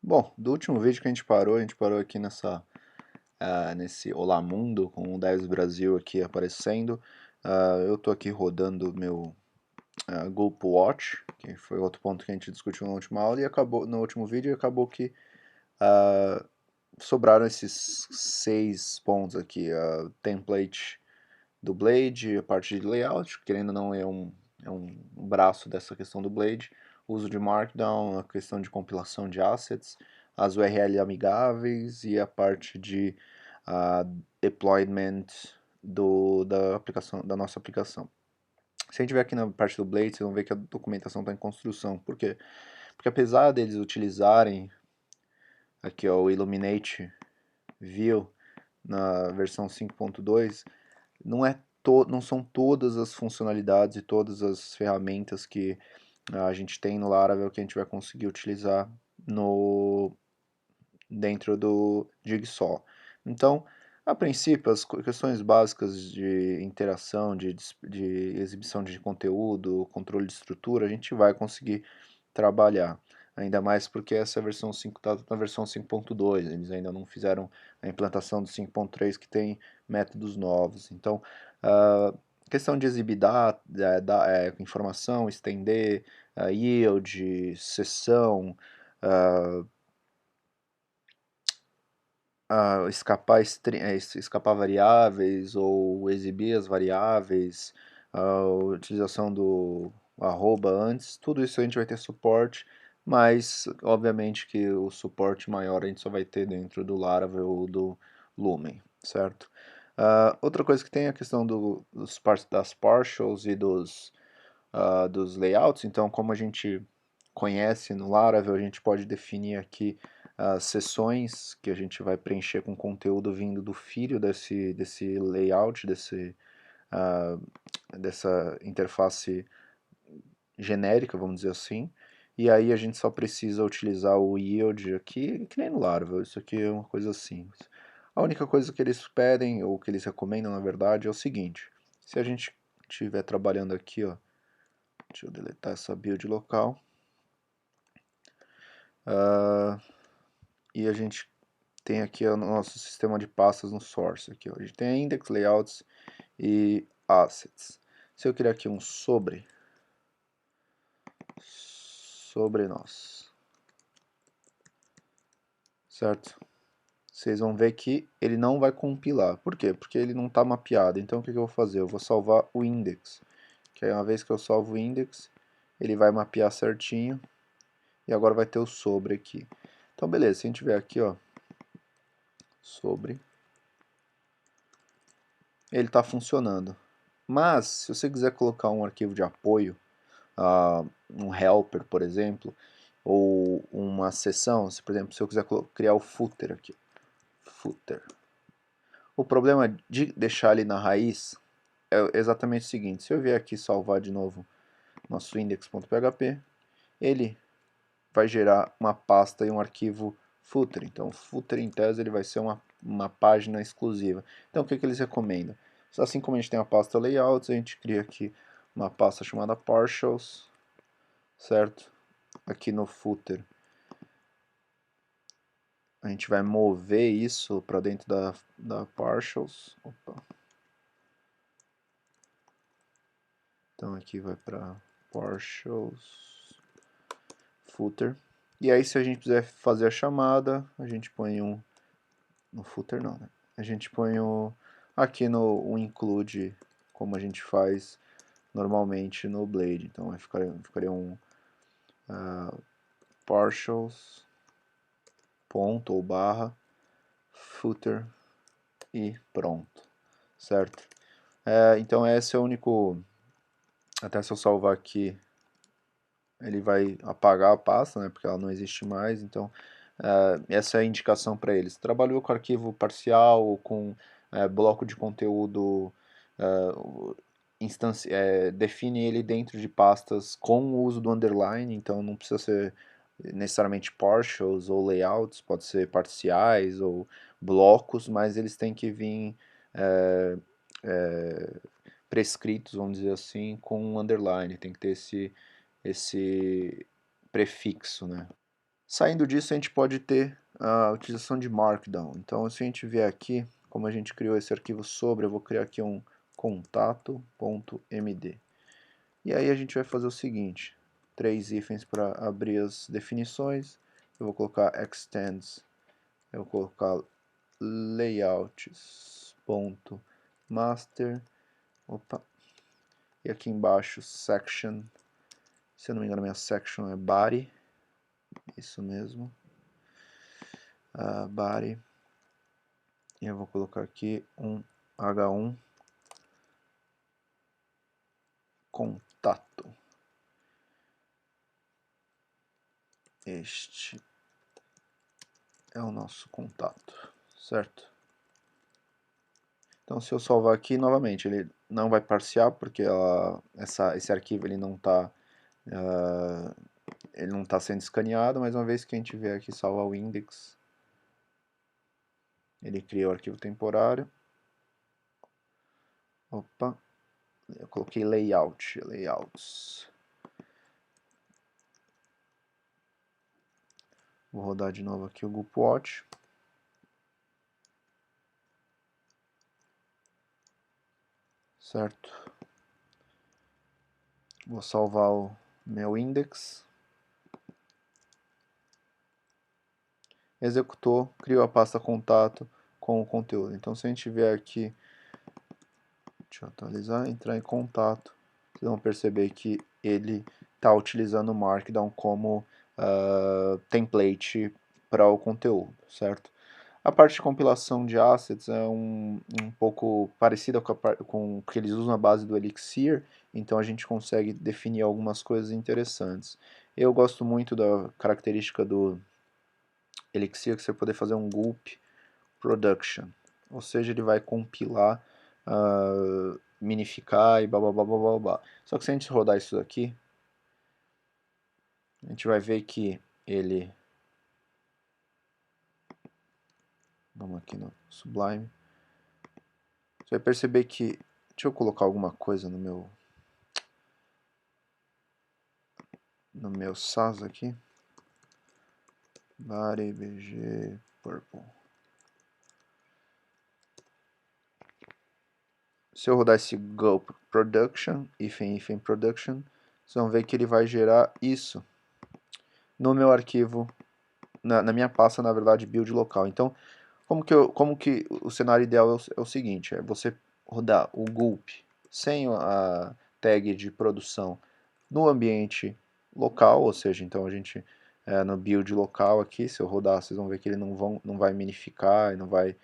Bom, do último vídeo que a gente parou aqui nesse Olá Mundo, com o Devs Brasil aqui aparecendo. Eu tô aqui rodando meu Gulp Watch, que foi outro ponto que a gente discutiu na última aula, e acabou no último vídeo, e acabou que ah, sobraram esses 6 pontos aqui. A template do Blade, a parte de layout, querendo ou não é um braço dessa questão do Blade, uso de Markdown, a questão de compilação de assets, as URL amigáveis e a parte de deployment da nossa aplicação. Se a gente ver aqui na parte do Blade, vocês vão ver que a documentação está em construção. Por quê? Porque apesar deles utilizarem aqui ó, o Illuminate View na versão 5.2, não são todas as funcionalidades e todas as ferramentas que a gente tem no Laravel que a gente vai conseguir utilizar no, dentro do Jigsaw. Então, a princípio, as questões básicas de interação, de exibição de conteúdo, controle de estrutura, a gente vai conseguir trabalhar. Ainda mais porque essa versão 5 está na versão 5.2, eles ainda não fizeram a implantação do 5.3 que tem métodos novos. Então, questão de exibir informação, estender, yield, sessão, uh, escapar variáveis ou exibir as variáveis, a utilização do arroba antes, tudo isso a gente vai ter suporte, mas obviamente que o suporte maior a gente só vai ter dentro do Laravel ou do Lumen, certo? Outra coisa que tem é a questão das partials e dos layouts, então como a gente conhece no Laravel, a gente pode definir aqui as seções que a gente vai preencher com conteúdo vindo do filho desse layout, uh, dessa interface genérica, vamos dizer assim. E aí a gente só precisa utilizar o yield aqui, que nem no Laravel, isso aqui é uma coisa simples. A única coisa que eles pedem, ou que eles recomendam na verdade, é o seguinte: se a gente estiver trabalhando aqui, ó, deixa eu deletar essa build local, e a gente tem aqui o nosso sistema de pastas no source. Aqui, ó. A gente tem index, layouts e assets. Se eu criar aqui um sobre nós, certo? Vocês vão ver que ele não vai compilar. Por quê? Porque ele não está mapeado. Então o que eu vou fazer? Eu vou salvar o index. Que aí uma vez que eu salvo o index, ele vai mapear certinho. E agora vai ter o sobre aqui. Então beleza, se a gente vier aqui, ó, sobre, ele está funcionando. Mas, se você quiser colocar um arquivo de apoio, um helper, por exemplo, ou uma seção, por exemplo, se eu quiser criar o footer aqui, footer. O problema de deixar ele na raiz é exatamente o seguinte: se eu vier aqui salvar de novo nosso index.php, ele vai gerar uma pasta e um arquivo footer. Então, o footer em tese ele vai ser uma página exclusiva. Então, o que eles recomendam? Assim como a gente tem a pasta layouts, a gente cria aqui uma pasta chamada partials, certo? Aqui no footer a gente vai mover isso para dentro da partials. Opa. Então aqui vai para partials footer. E aí se a gente quiser fazer a chamada, a gente põe no footer não, né? A gente põe aqui no include, como a gente faz normalmente no Blade. Então ficaria um partials ponto ou barra footer e pronto, certo? Então esse é o único, até se eu salvar aqui, ele vai apagar a pasta, né, porque ela não existe mais, então essa é a indicação para eles. Trabalhou com arquivo parcial, com bloco de conteúdo, define ele dentro de pastas com o uso do underline, então não precisa ser necessariamente partials ou layouts, pode ser parciais ou blocos, mas eles têm que vir é, é, prescritos, vamos dizer assim, com um underline, tem que ter esse prefixo, né? Saindo disso, a gente pode ter a utilização de Markdown. Então, se a gente vier aqui, como a gente criou esse arquivo sobre, eu vou criar aqui um contato.md. E aí a gente vai fazer o seguinte, 3 hífens para abrir as definições, eu vou colocar extends, eu vou colocar layouts.master, opa, e aqui embaixo section, se eu não me engano minha section é body, isso mesmo, body, e eu vou colocar aqui um H1 contato. Este é o nosso contato, certo? Então, se eu salvar aqui, novamente, ele não vai parsear, porque esse arquivo ele não tá sendo escaneado, mas uma vez que a gente vier aqui salvar o index, ele cria o arquivo temporário. Opa, eu coloquei layouts. Vou rodar de novo aqui o GoopWatch. Certo? Vou salvar o meu index. Executou, criou a pasta contato com o conteúdo. Então, se a gente vier aqui, deixa eu atualizar, entrar em contato, vocês vão perceber que ele está utilizando o Markdown como template para o conteúdo, certo? A parte de compilação de assets é um pouco parecida com o que eles usam na base do Elixir, então a gente consegue definir algumas coisas interessantes. Eu gosto muito da característica do Elixir, que você poder fazer um gulp production, ou seja, ele vai compilar, minificar e blá blá blá blá blá blá. Só que se a gente rodar isso daqui, a gente vai ver que ele, vamos aqui no Sublime, você vai perceber que, deixa eu colocar alguma coisa no meu SAS aqui, body bg purple. Se eu rodar esse gulp production, hífen production, vocês vão ver que ele vai gerar isso no meu arquivo, na minha pasta, na verdade, build local. Então, como que o cenário ideal é o seguinte, é você rodar o gulp sem a tag de produção no ambiente local, ou seja, então a gente no build local aqui, se eu rodar, vocês vão ver que ele não vai minificar e não vai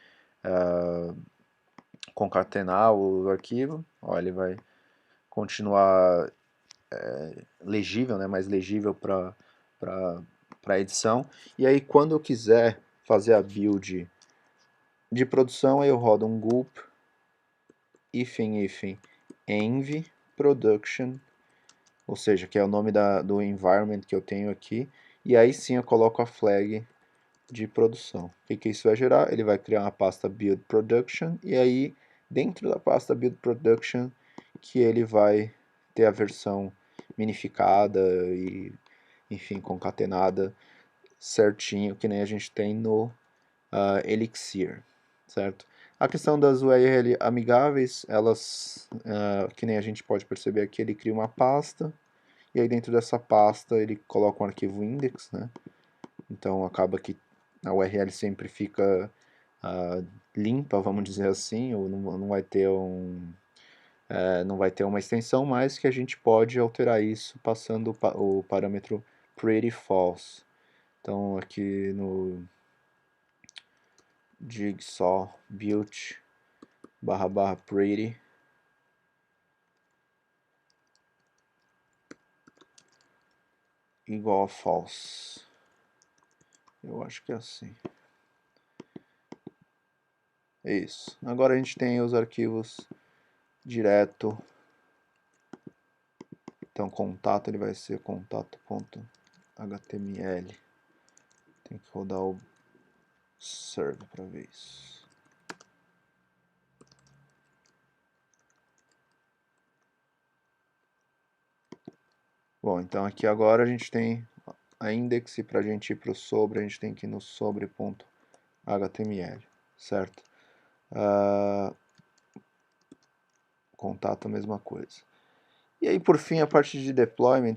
concatenar o arquivo, ó, ele vai continuar legível, né, mais legível para edição, e aí quando eu quiser fazer a build de produção, aí eu rodo um gulp hífen env production, ou seja, que é o nome do environment que eu tenho aqui, e aí sim eu coloco a flag de produção. O que isso vai gerar? Ele vai criar uma pasta build production, e aí dentro da pasta build production que ele vai ter a versão minificada e, enfim, concatenada certinho, que nem a gente tem no Elixir, certo? A questão das URL amigáveis, elas, que nem a gente pode perceber aqui, ele cria uma pasta, e aí dentro dessa pasta ele coloca um arquivo index, né? Então acaba que a URL sempre fica limpa, vamos dizer assim, ou não vai ter não vai ter uma extensão, mas que a gente pode alterar isso passando o parâmetro pretty false. Então aqui no jigsaw build / pretty igual a false. Eu acho que é assim. É isso. Agora a gente tem os arquivos direto. Então contato ele vai ser contato.html. Tem que rodar o serve para ver isso. Bom, então aqui agora a gente tem a index e para a gente ir para o sobre, a gente tem que ir no sobre.html, certo? Contato, a mesma coisa. E aí, por fim, a parte de deployment,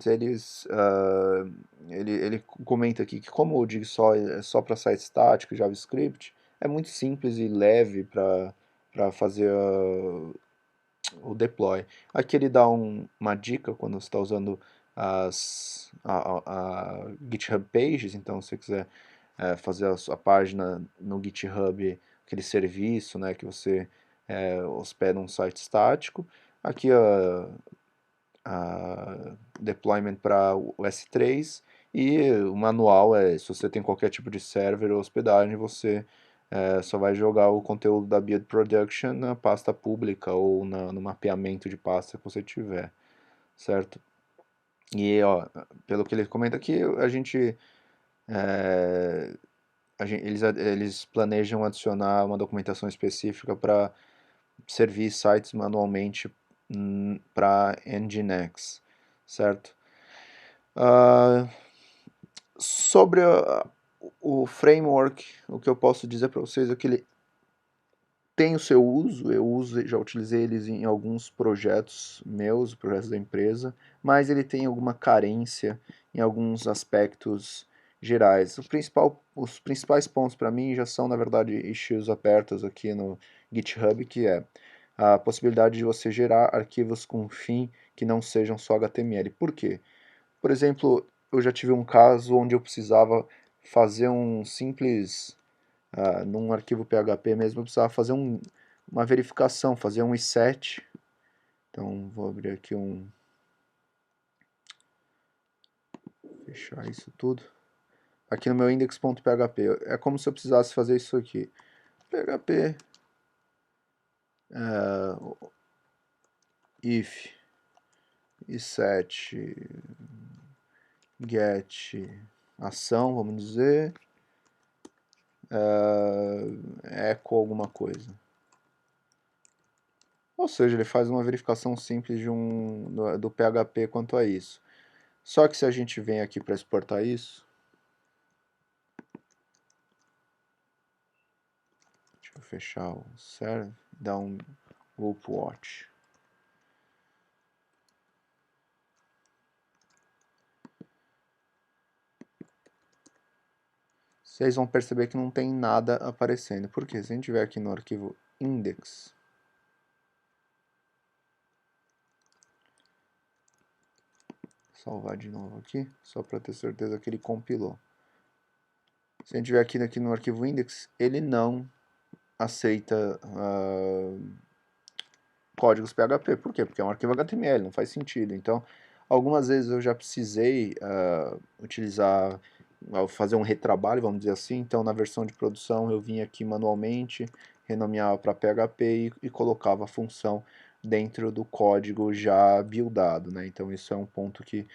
ele comenta aqui que como o Jigsaw é só para site estático, JavaScript, é muito simples e leve para fazer o deploy. Aqui ele dá uma dica quando você está usando a GitHub Pages, então se você quiser fazer a sua página no GitHub, aquele serviço, né, que você hospeda um site estático. Aqui a deployment para o S3 e o manual se você tem qualquer tipo de server ou hospedagem, você só vai jogar o conteúdo da build production na pasta pública ou no mapeamento de pasta que você tiver, certo? E ó, pelo que ele comenta aqui, eles planejam adicionar uma documentação específica para servir sites manualmente para Nginx, certo? Sobre o framework, o que eu posso dizer para vocês é que ele tem o seu uso, já utilizei eles em alguns projetos meus, projetos da empresa, mas ele tem alguma carência em alguns aspectos gerais. Os principais pontos para mim já são, na verdade, issues abertos aqui no GitHub, que é a possibilidade de você gerar arquivos com fim que não sejam só HTML. Por quê? Por exemplo, eu já tive um caso onde eu precisava fazer um simples num arquivo PHP mesmo, eu precisava fazer uma verificação, fazer um reset. Então, vou abrir aqui fechar isso tudo. Aqui no meu index.php, é como se eu precisasse fazer isso aqui. PHP if reset get ação, vamos dizer, echo alguma coisa. Ou seja, ele faz uma verificação simples do PHP quanto a isso. Só que se a gente vem aqui para exportar isso, deixa eu fechar o serve, dar um loop watch. Vocês vão perceber que não tem nada aparecendo. Por quê? Se a gente vier aqui no arquivo index, salvar de novo aqui, só para ter certeza que ele compilou. Se a gente vier aqui no arquivo index, ele não aceita códigos PHP. Por quê? Porque é um arquivo HTML, não faz sentido. Então, algumas vezes eu já precisei utilizar, fazer um retrabalho, vamos dizer assim. Então, na versão de produção, eu vinha aqui manualmente, renomeava para PHP e colocava a função dentro do código já buildado, né? Então, isso é um ponto que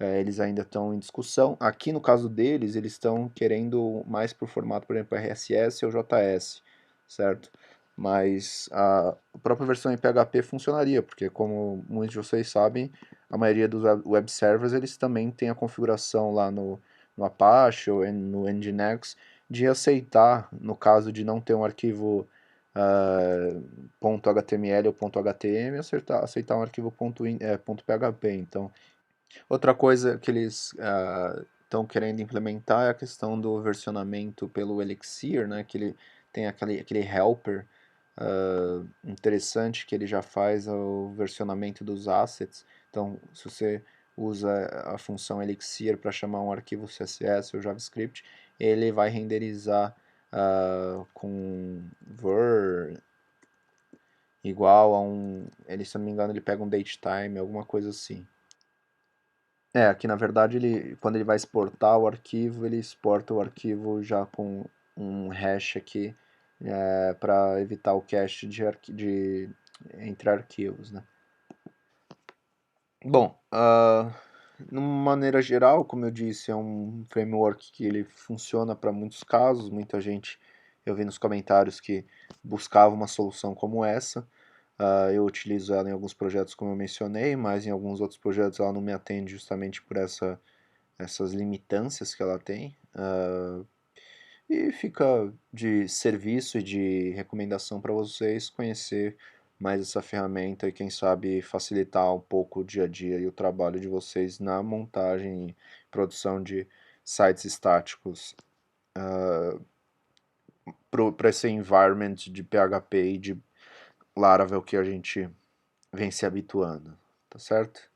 eles ainda estão em discussão. Aqui, no caso deles, eles estão querendo mais para o formato, por exemplo, RSS ou JS, certo? Mas a própria versão em PHP funcionaria, porque como muitos de vocês sabem, a maioria dos web servers eles também têm a configuração lá no Apache ou no Nginx de aceitar, no caso de não ter um arquivo .html ou .htm, aceitar um arquivo .php. Então, outra coisa que eles estão querendo implementar é a questão do versionamento pelo Elixir, né, que ele tem aquele helper interessante que ele já faz o versionamento dos assets. Então, se você usa a função Elixir para chamar um arquivo CSS ou JavaScript, ele vai renderizar com var igual a ele, se não me engano, ele pega um datetime, alguma coisa assim. Aqui na verdade quando ele vai exportar o arquivo, ele exporta o arquivo já com um hash aqui para evitar o cache entre arquivos, né? Bom, de uma maneira geral, como eu disse, é um framework que ele funciona para muitos casos. Muita gente, eu vi nos comentários que buscava uma solução como essa. Eu utilizo ela em alguns projetos, como eu mencionei, mas em alguns outros projetos ela não me atende justamente por essa essas limitâncias que ela tem. E fica de serviço e de recomendação para vocês conhecer mais essa ferramenta e quem sabe facilitar um pouco o dia a dia e o trabalho de vocês na montagem e produção de sites estáticos para esse environment de PHP e de Laravel que a gente vem se habituando, tá certo?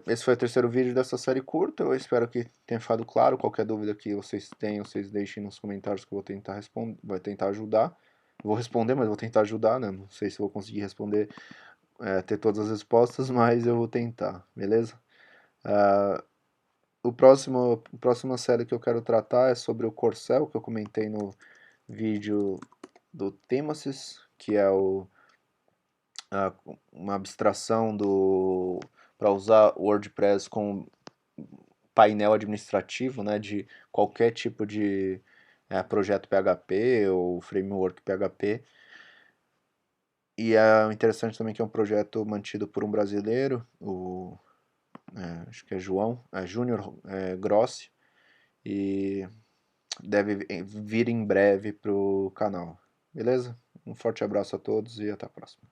Esse foi o terceiro vídeo dessa série curta, eu espero que tenha ficado claro. Qualquer dúvida que vocês tenham, vocês deixem nos comentários que eu vou tentar responder, vou tentar ajudar. Vou responder, mas vou tentar ajudar, né? Não sei se vou conseguir responder, ter todas as respostas, mas eu vou tentar, beleza? A próxima série que eu quero tratar é sobre o Corcel, que eu comentei no vídeo do Themasys, que é uma abstração para usar o WordPress com painel administrativo, né, de qualquer tipo de projeto PHP ou framework PHP. E é interessante também que é um projeto mantido por um brasileiro, acho que é João, Júnior Grossi, e deve vir em breve para o canal. Beleza? Um forte abraço a todos e até a próxima.